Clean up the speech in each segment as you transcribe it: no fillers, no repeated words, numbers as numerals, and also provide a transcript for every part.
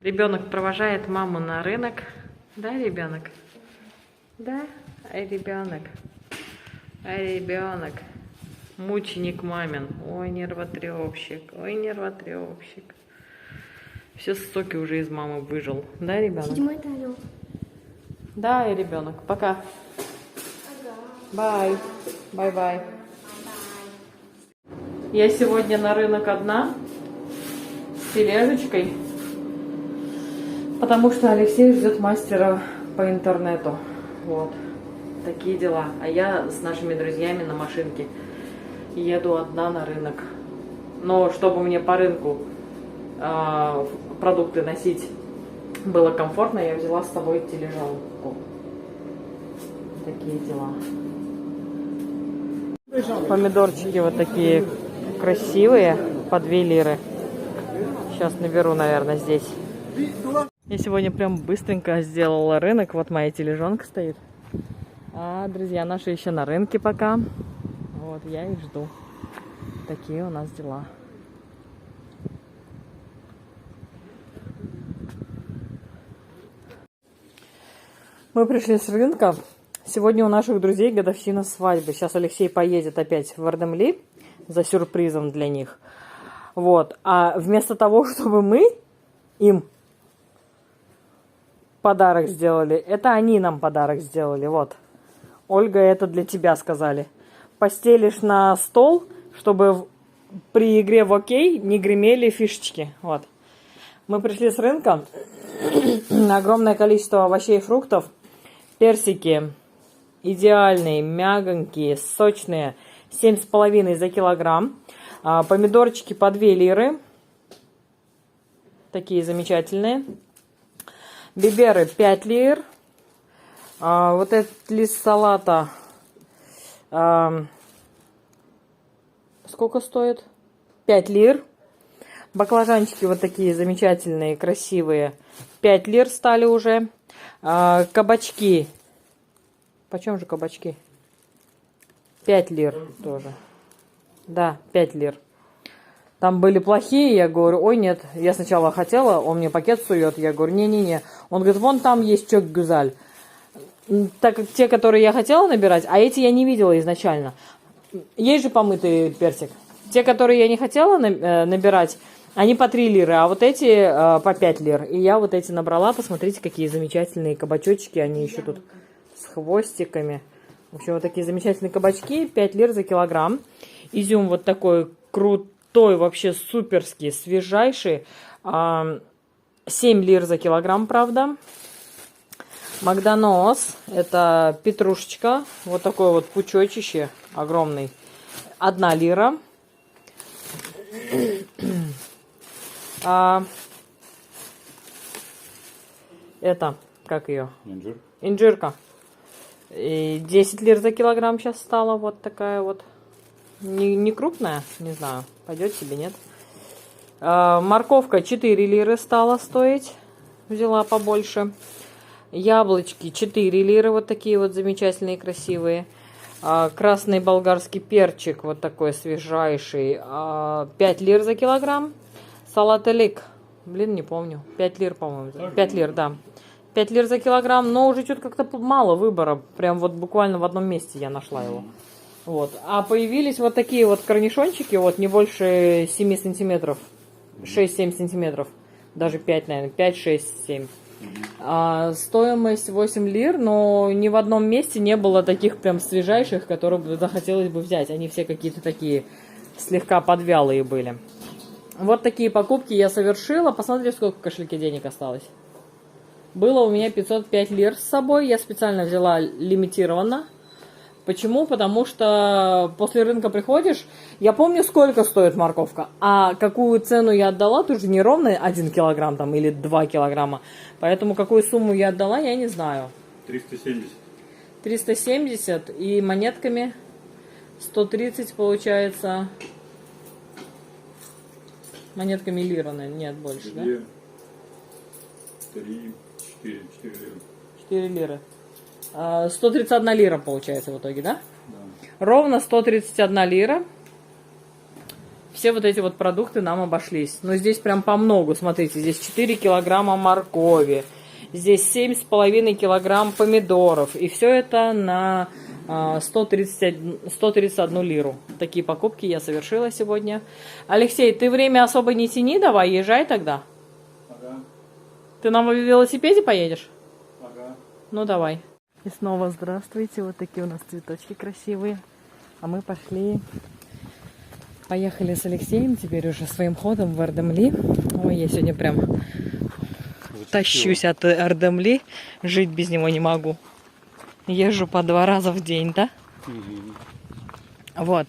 Ребенок провожает маму на рынок. Да, ребенок? Да? Ай, ребенок. Ай, ребенок. Мученик мамин. Ой, нервотрепщик. Ой, нервотрепщик. Все соки уже из мамы выжил. Да, ребенок? 7-й этаж. Да, и ребенок. Пока. Бай. Бай-бай. Я сегодня на рынок одна. С тележечкой. Потому что Алексей ждет мастера по интернету. Вот. Такие дела. А я с нашими друзьями на машинке еду одна на рынок. Но чтобы мне по рынку продукты носить было комфортно, я взяла с собой тележанку. Такие дела. Помидорчики вот такие красивые, по 2 лиры. Сейчас наберу, наверное, здесь. Я сегодня прям быстренько сделала рынок. Вот моя тележонка стоит. А друзья наши еще на рынке пока. Вот, я их жду. Такие у нас дела. Мы пришли с рынка. Сегодня у наших друзей годовщина свадьбы. Сейчас Алексей поедет опять в Ардемли за сюрпризом для них. Вот. А вместо того, чтобы мы им подарок сделали, это они нам подарок сделали. Вот. Ольга, это для тебя сказали. Постелишь на стол, чтобы при игре в окей не гремели фишечки. Вот. Мы пришли с рынка. Огромное количество овощей и фруктов. Персики идеальные, мягонькие, сочные. 7,5 за килограмм. Помидорчики по 2 лиры. Такие замечательные. Биберы 5 лир. Вот этот лист салата сколько стоит? 5 лир. Баклажанчики вот такие замечательные, красивые. 5 лир стали уже. Кабачки. Почем же кабачки? 5 лир тоже. Да, 5 лир. Там были плохие, я говорю, ой, нет, я сначала хотела, он мне пакет сует, я говорю, не-не-не. Он говорит, вон там есть чок-гюзаль. Так как те, которые я хотела набирать, а эти я не видела изначально. Есть же помытый персик. Те, которые я не хотела набирать, они по 3 лиры, а вот эти по 5 лир. И я вот эти набрала, посмотрите, какие замечательные кабачочки, они еще тут с хвостиками. В общем, вот такие замечательные кабачки, 5 лир за килограмм. Изюм вот такой крутой, вообще суперский, свежайший. 7 лир за килограмм, правда. Магданос, это петрушечка, вот такой вот пучочище огромный. 1 лира. Это, как ее? Инжир. Инжирка. И 10 лир за килограмм сейчас стала вот такая вот. Не крупная, не знаю, пойдет себе, нет. Морковка 4 лиры стала стоить. Взяла побольше. Яблочки 4 лиры, вот такие вот замечательные, красивые. Красный болгарский перчик, вот такой свежайший, 5 лир за килограмм. Салат элик, блин, не помню, 5 лир, по-моему. 5 лир, да. 5 лир за килограмм, но уже что-то как-то мало выбора. Прям вот буквально в одном месте я нашла его. Вот. А появились вот такие вот корнишончики, вот не больше 7 сантиметров. 6-7 сантиметров. Даже 5, наверное. 5, 6, 7. Стоимость 8 лир, но ни в одном месте не было таких прям свежайших, которые бы захотелось бы взять. Они все какие-то такие слегка подвялые были. Вот такие покупки я совершила. Посмотрите, сколько в кошельке денег осталось. Было у меня 505 лир с собой. Я специально взяла лимитированно. Почему? Потому что после рынка приходишь, я помню, сколько стоит морковка, а какую цену я отдала, тоже не ровно 1 килограмм там, или 2 килограмма. Поэтому какую сумму я отдала, я не знаю. 370. 370 и монетками 130 получается. Монетками лира, наверное, нет больше, 2, да? 3, 4 лиры. 4 лиры. 131 лира получается в итоге, да? Да. Ровно 131 лира. все вот эти вот продукты нам обошлись. Но здесь прям по многу. Смотрите, здесь 4 килограмма моркови. Здесь 7,5 килограмм помидоров. И все это на 131 лиру. Такие покупки я совершила сегодня. Алексей, ты время особо не тяни, давай, езжай тогда. Ага. Ты на велосипеде поедешь? Ага. Ну, давай. И снова здравствуйте. Вот такие у нас цветочки красивые. А мы поехали с Алексеем теперь уже своим ходом в Ардемли. Ой, я сегодня прям тащусь от Ардемли. Жить без него не могу. Езжу по 2 раза в день, да? Вот.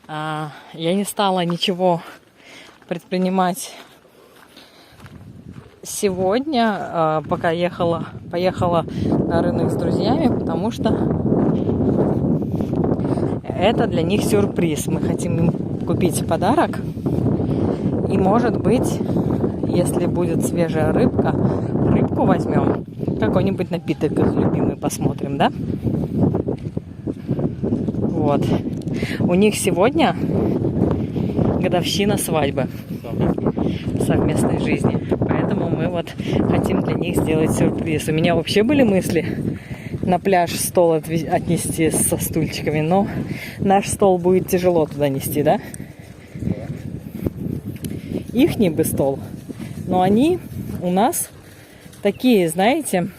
Я не стала ничего предпринимать сегодня, пока поехала на рынок с друзьями, потому что это для них сюрприз. Мы хотим им купить подарок. И, может быть, если будет свежая рыбку возьмем. Какой-нибудь напиток их любимый посмотрим, да? Вот. У них сегодня годовщина свадьбы. Совместной жизни. Поэтому мы вот хотим для них сделать сюрприз. У меня вообще были мысли на пляж стол отнести со стульчиками, но наш стол будет тяжело туда нести, да? Ихний бы стол. Но они у нас такие, знаете,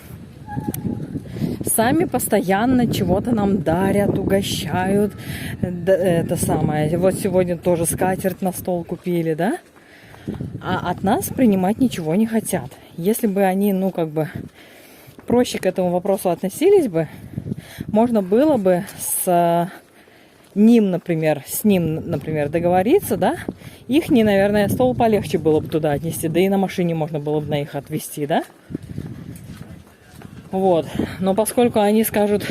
сами постоянно чего-то нам дарят, угощают. Это самое. Вот сегодня тоже скатерть на стол купили, да? А от нас принимать ничего не хотят. Если бы они, ну, как бы проще к этому вопросу относились бы, можно было бы с ним, например, договориться, да? Ихний, наверное, стол полегче было бы туда отнести, да и на машине можно было бы на их отвезти, да? Вот. Но поскольку они скажут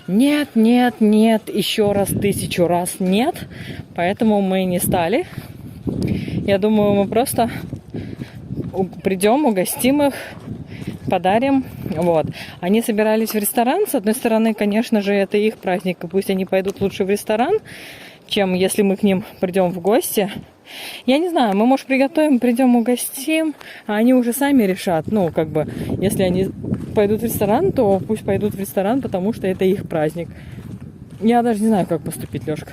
нет, нет, нет, еще раз, 1000 раз нет, поэтому мы не стали. Я думаю, мы просто придем, угостим их, подарим. Вот. Они собирались в ресторан. С одной стороны, конечно же, это их праздник, и пусть они пойдут лучше в ресторан, чем если мы к ним придем в гости. Я не знаю, мы, может, приготовим, придем, угостим, а они уже сами решат. Ну, как бы, если они пойдут в ресторан, то пусть пойдут в ресторан, потому что это их праздник. Я даже не знаю, как поступить, Лёшка.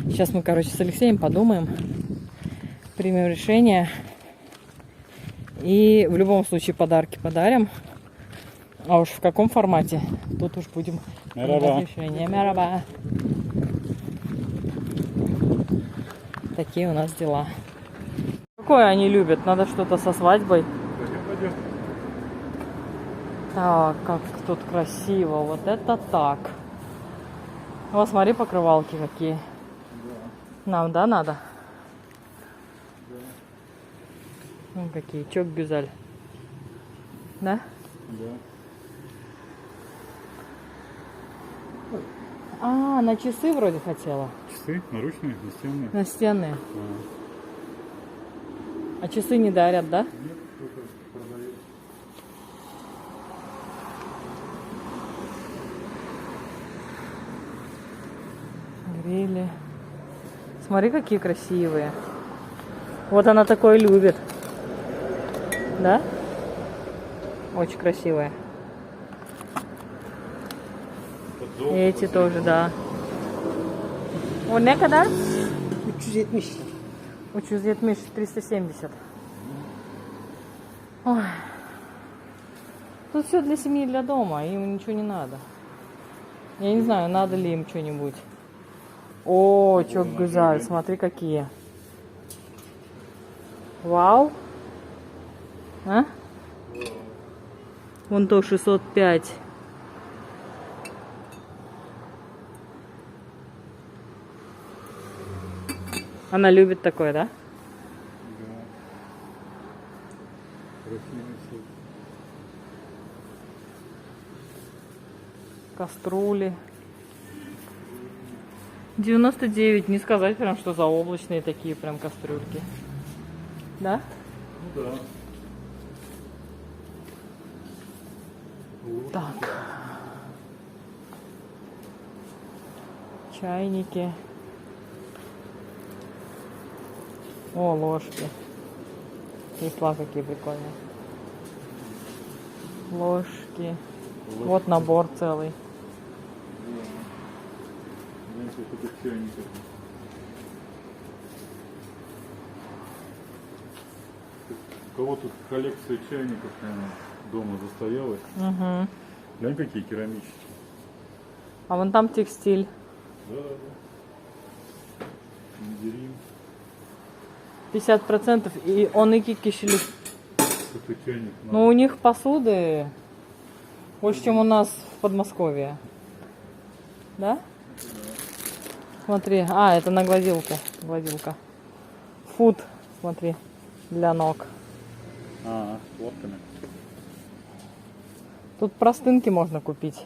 Сейчас мы, короче, с Алексеем подумаем, примем решение. И в любом случае подарки подарим. А уж в каком формате, тут уж будем принимать решение. Мераба. Такие у нас дела. Какое они любят? Надо что-то со свадьбой. Пойдем. Так, как тут красиво. Вот это так. Вот смотри, покрывалки какие. Да. Нам, да, надо? Да. Ну, какие. Чок гюзаль. Да? Да. На часы вроде хотела. Часы наручные, настенные. Настенные. А часы не дарят, да? Нет, кто-то продает. Грили. Смотри, какие красивые. Вот она такое любит. Да? Очень красивые. И эти тоже, да. O ne kadar? 370. 370, 370. Ой. Тут все для семьи, для дома, им ничего не надо. Я не знаю, надо ли им что-нибудь. О, чок гюзаль, смотри какие. Вау. А? Вон то 605. Она любит такое, да? Да. Красивый суп. Кастрюли. 99, не сказать прям, что заоблачные такие прям кастрюльки. Да? Ну да. Так. Чайники. О, ложки. Весла какие прикольные. Ложки. Вот набор целый. Знаете, вот это чайников. У кого тут коллекция чайников, наверное, дома застоялась. Угу. Глянь, какие керамические. А вон там текстиль. Да. Мандарин. 50%. И он и кишели. Какой чайник. Но у них посуды больше, чем у нас в Подмосковье. Да? Смотри. А, это на гладилку. Гладилка. Фуд, смотри, для ног. С лапками. Тут простынки можно купить.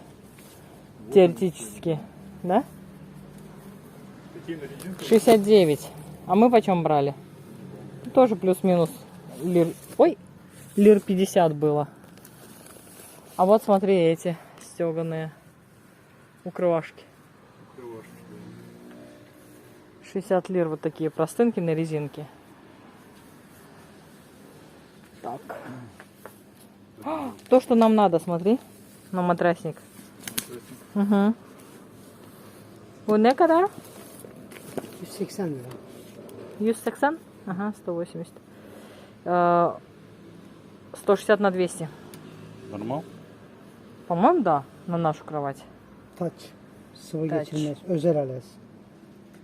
Теоретически. Да? Какие на резинках? 69. А мы почем брали? Тоже плюс-минус лир. Ой, лир 50 было. А вот смотри эти стеганые укрывашки. 60 лир вот такие простынки на резинке. Так. То, что нам надо, смотри. На матрасник. Угу. Bu ne kadar? 180 lira. 180? Ага, 180. 160 на 200. Нормал? По-моему, да, на нашу кровать. Taç. Sıvı Taç. geçirmez. Özel alet.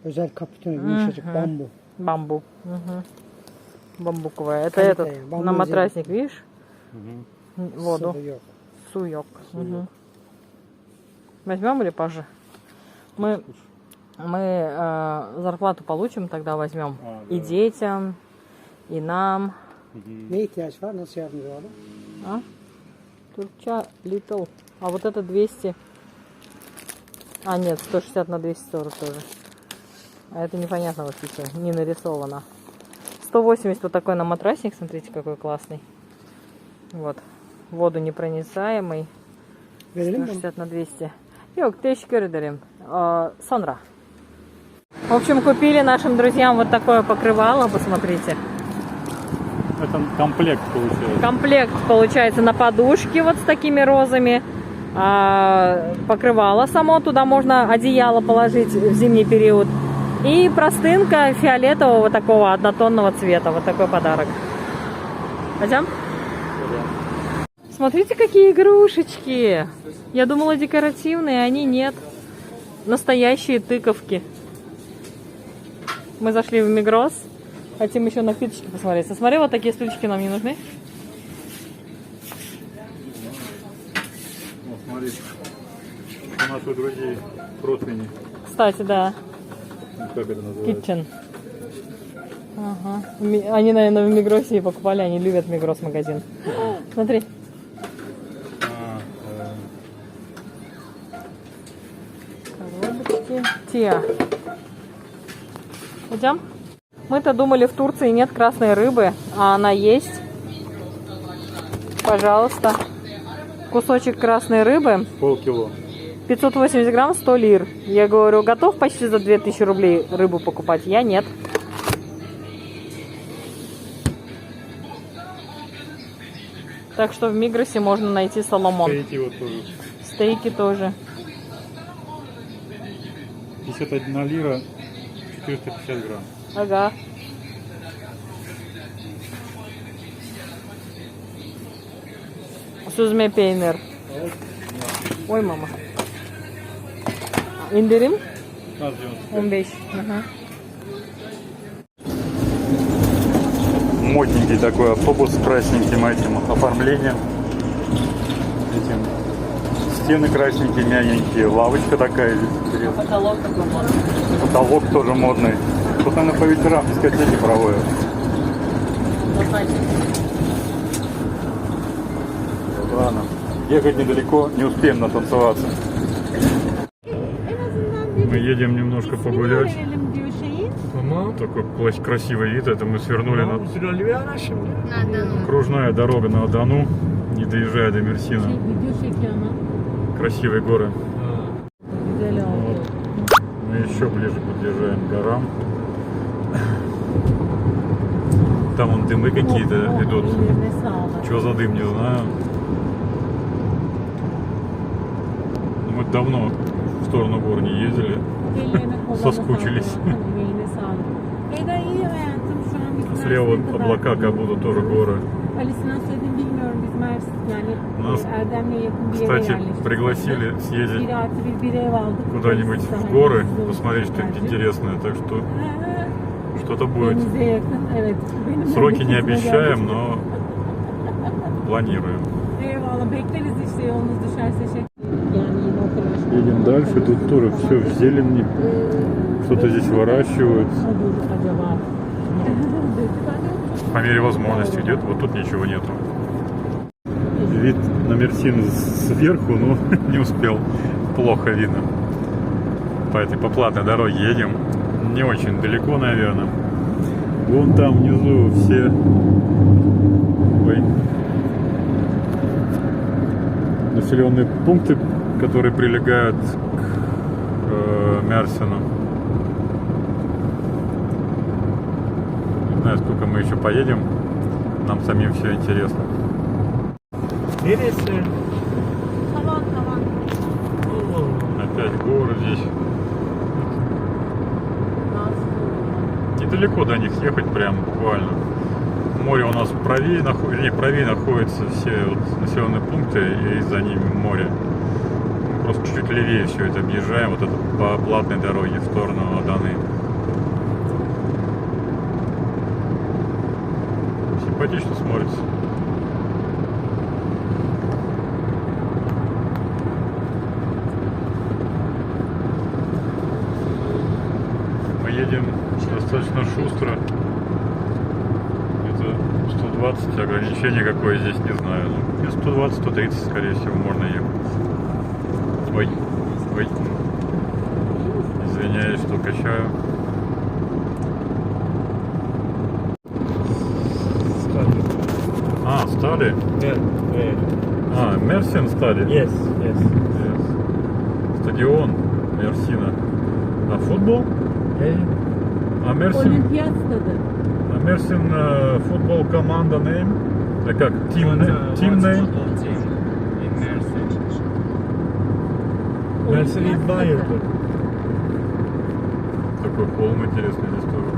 Özel kapitonu. Yumuşacık bambu. Бамбу. Угу. Бамбуковая. Это Тонкая, этот, бамбу на матрасник, видишь? Угу. Воду. Sıvı yok. Суёк. Угу. Возьмем или позже? Мы зарплату получим, тогда возьмем. Да. И детям, и нам. Ne ihtiyaç var? Nasıl yardımcı olalım? А? Турча Little. А вот это 200. А, нет, 160 на 240 тоже. А это непонятно вообще, не нарисовано. 180 вот такой на матрасник, смотрите, какой классный. Вот. Водонепроницаемый. Verelim mi? 160 на 200. Yok, teşekkür ederim. Sonra. В общем, купили нашим друзьям вот такое покрывало, посмотрите. Это комплект получается. Комплект получается на подушке вот с такими розами. Покрывало само, туда можно одеяло положить в зимний период. И простынка фиолетового такого однотонного цвета. Вот такой подарок. Пойдем? Смотрите, какие игрушечки. Я думала декоративные, а они нет. Настоящие тыковки. Мы зашли в Мигрос. Хотим еще напиточки посмотреть. Смотри, вот такие стульчики нам не нужны. Вот, смотри. У наших друзей родственник. Кстати, да. Как это называется? Kitchen. Ага. Они, наверное, в Мигросе и покупали. Они любят Мигрос магазин. Смотри. Коробочки. Те. Идем? Мы-то думали, в Турции нет красной рыбы, а она есть. Пожалуйста. Кусочек красной рыбы. Полкило. 580 грамм, 100 лир. Я говорю, готов почти за 2000 рублей рыбу покупать? Я нет. Так что в Мигросе можно найти Соломон. Стейки вот тоже. Стейки тоже. 51 лира, 450 грамм. Ага. Süzme peynir. Ой, мама. İndirim 15. Ага. Модненький такой автобус с красненьким этим оформлением. Этим. Стены красненькие, мягенькие. Лавочка такая здесь интересная. Потолок такой модный. Потолок тоже модный. Тут, наверное, по вечерам дискотеки проводят. Ладно. Ехать недалеко, не успеем натанцеваться. Мы едем немножко погулять. Такой красивый вид. Это мы свернули на кружная дорога на Дону, не доезжая до Мерсина. Красивые горы. Вот. Мы еще ближе подъезжаем к горам. Там вон дымы какие-то идут. Ellerine sağlık. Что за дым, не знаю. Мы давно в сторону гор не ездили. Ellerine kollarına Соскучились. sağlık. Emeğine sağlık. Eda iyi hayatım. Şu an biz Слева Mersin'e kadar облака, как будто тоже горы. Ali'si nasıl dediğini bilmiyorum. Biz Mersin yani Нас, Erdemli'ye yakın bir yere Кстати, yerleştik. пригласили съездить 1+1 ev aldık. куда-нибудь в Sahil, горы, Zor посмотреть что-нибудь tercih. интересное. Так что что-то будет. Denize yakın, evet. Benim Сроки не memleketime обещаем, geldik. но планируем. Eyvallah, bekleriz işte yolunuz düşerse şey. Yani yine o kadar. Едем дальше, тут тоже все в зелени. Что-то здесь выращивают. Olur acaba? По мере возможности идет. Вот тут ничего нету. Вид на Мерсин сверху, но не успел. Плохо видно. По платной дороге едем. Не очень далеко, наверное. Вон там внизу все... Ой. Населенные пункты, которые прилегают к Мерсину. Не знаю, сколько мы еще поедем. Нам самим все интересно. Neresi? Tamam tamam. Опять горы здесь. Недалеко до них ехать прям буквально. Море у нас правее, правее находятся все вот населенные пункты и за ними море. Мы просто чуть-чуть левее все это объезжаем, вот это по платной дороге в сторону Аданы. Симпатично смотрится. Мы едем достаточно шустро. Это 120, ограничение какое здесь, не знаю. Ну, 120-130, скорее всего, можно ехать. Ой, ой. Извиняюсь, что качаю. А, стали? Yeah, yeah. А, Мерсин стали? Yes, yes. Yes. Стадион Мерсина. А футбол? Yeah. А Мерсин? Olimpiyat stadı. А Мерсин футбол команда name? Да как? Team name? Mersin İdman Yurdu. Такой холм интересный здесь тоже.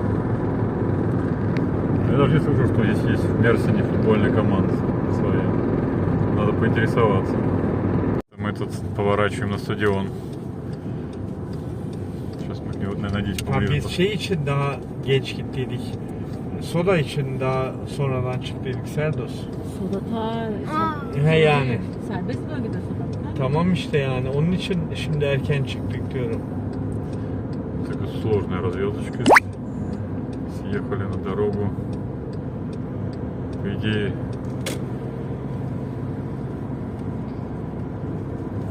Я даже не слышал, что здесь есть в Мерсине футбольная команда своя. Надо поинтересоваться. Мы тут поворачиваем на стадион. Сейчас мы к нему, надеюсь, Ha, поближе. biz şey için daha geç gittiydik. Soda için daha sonradan çıktıydık Serdos. Soda ta He yani. serbest bölgede soda. Tamam işte yani. Onun için şimdi erken çıktık diyorum. Такая сложная разведочка. Съехали на дорогу. По идее,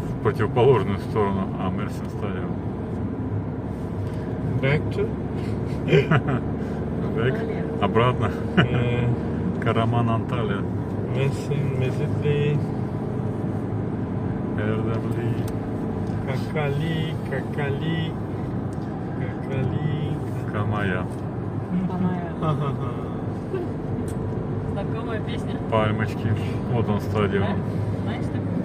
в противоположную сторону. А, Мерсин стадион. Back to Так, обратно. eee, Караман, Анталия. Mersin, Mezitli, Erdemli. Kakali, Kakali, Kakali. Камая. Bana ya. Знакомая песня. Пальмочки. Вот он стадион. Знаешь такую?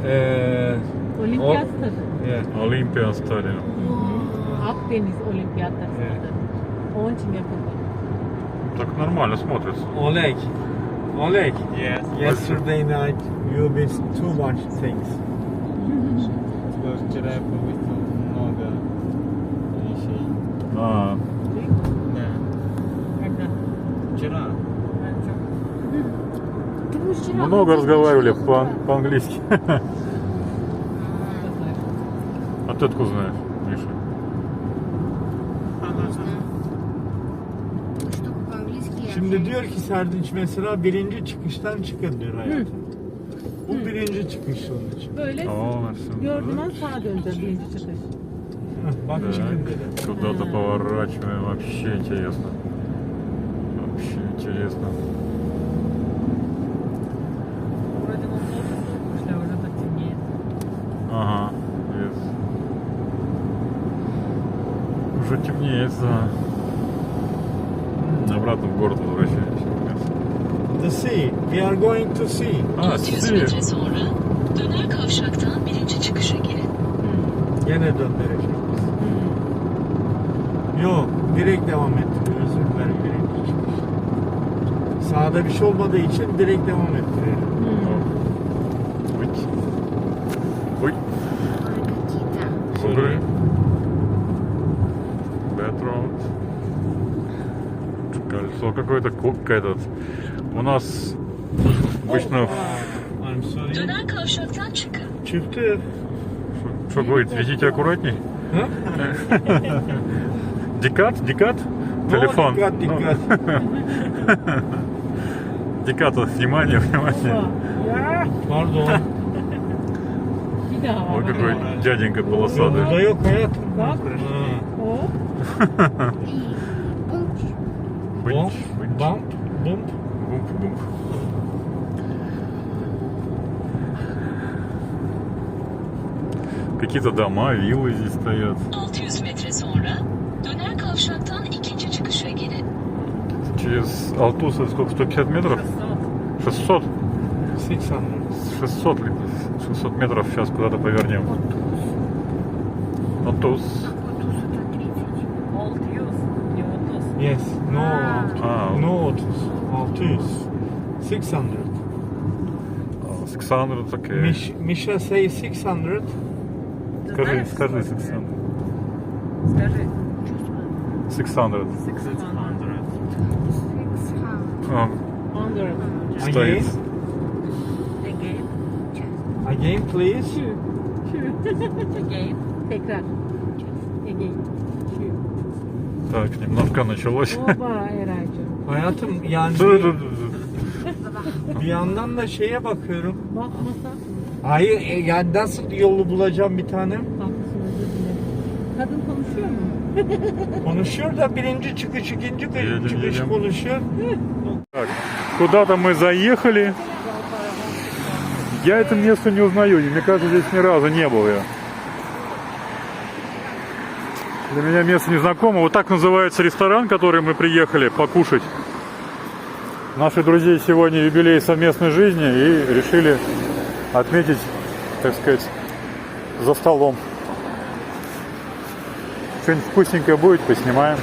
Eee, Olimpiyat O- stadı. yeah. Олимпиа стадион. Akdeniz Olimpiyatları Evet. stadı. Onun için yapıldı. Так нормально смотрится. Oleg. Oleg. Yes. Yesterday night you missed too much things. Вчера я пропустил много вещей. А, Да. Когда? Вчера. много разговаривали по-английски. А ты откуда знаешь, Миша? Штука по-английски. Şimdi diyor ki Serdinç mesela birinci çıkıştan çıkın diyor hayatım. Bu birinci çıkış onun için. Böyle О, Мерсин. gördüğün an sağa döneceğiz birinci çıkış. Heh, Bak Так, çıkın dedi. куда-то поворачиваем. Вообще интересно. Вообще интересно. Вроде бы тоже слушай, уже так темнеет. Ага, yes. Уже темнеет, да. обратно в город возвращаемся. The sea. We are going to sea. 400 metre sonra döner kavşaktan birinci çıkışa girin. Gene döndürecek. Yok, direkt devam ettiriyoruz. Benim birinci çıkış. Sağda bir şey olmadığı için direkt devam ettiriyorum. Ой. Sorry. Bad road. Колесо какое-то, этот. У нас обычно... I'm sorry. Döner kavşaktan çıkın. Çıktı. Что говорит, везите аккуратней? Ha? Дикат? Дикат? Телефон. Dikkat Ну, dikkat. Дикат, внимание, внимание. Pardon. Bir daha Ой, какой дяденька Burada полосатый. yok hayatım. Bak. Ha. O. Бынч, Bump, бынч. bump, bump. Бумп, бумп. Какие-то дома, виллы здесь стоят. 600 metre sonra döner kavşaktan ikinci çıkışa girin. Через Алтуса сколько? 150 метров? 600? 600. 600 ли? 600 метров сейчас куда-то повернем. Алтус. 600. Не 30. Yes. No. А, No 30. 600. 600. 600, окей. Misha say 600. Скажи 600. Скажи. 600. 600. А, 100. стоит. Again. Again please. Again. Tekrar. Again. Так, немножко началось. Oba Eraycığım. Hayatım yani Dur dur dur. dur. bir yandan da şeye bakıyorum. Bakmasa Hayır yani nasıl yolu bulacağım bir tanem? haklısın, özür dilerim. Kadın konuşuyor mu? Konuşuyor da birinci çıkış, ikinci Yedim, çıkış yedim. konuşuyor. Так, куда-то мы заехали. Я это место не узнаю. Мне кажется, здесь ни разу не был я. Для меня место незнакомо. Вот так называется ресторан, в который мы приехали покушать. Наши друзья сегодня юбилей совместной жизни и решили отметить, так сказать, за столом. Что-нибудь вкусненькое будет, поснимаем.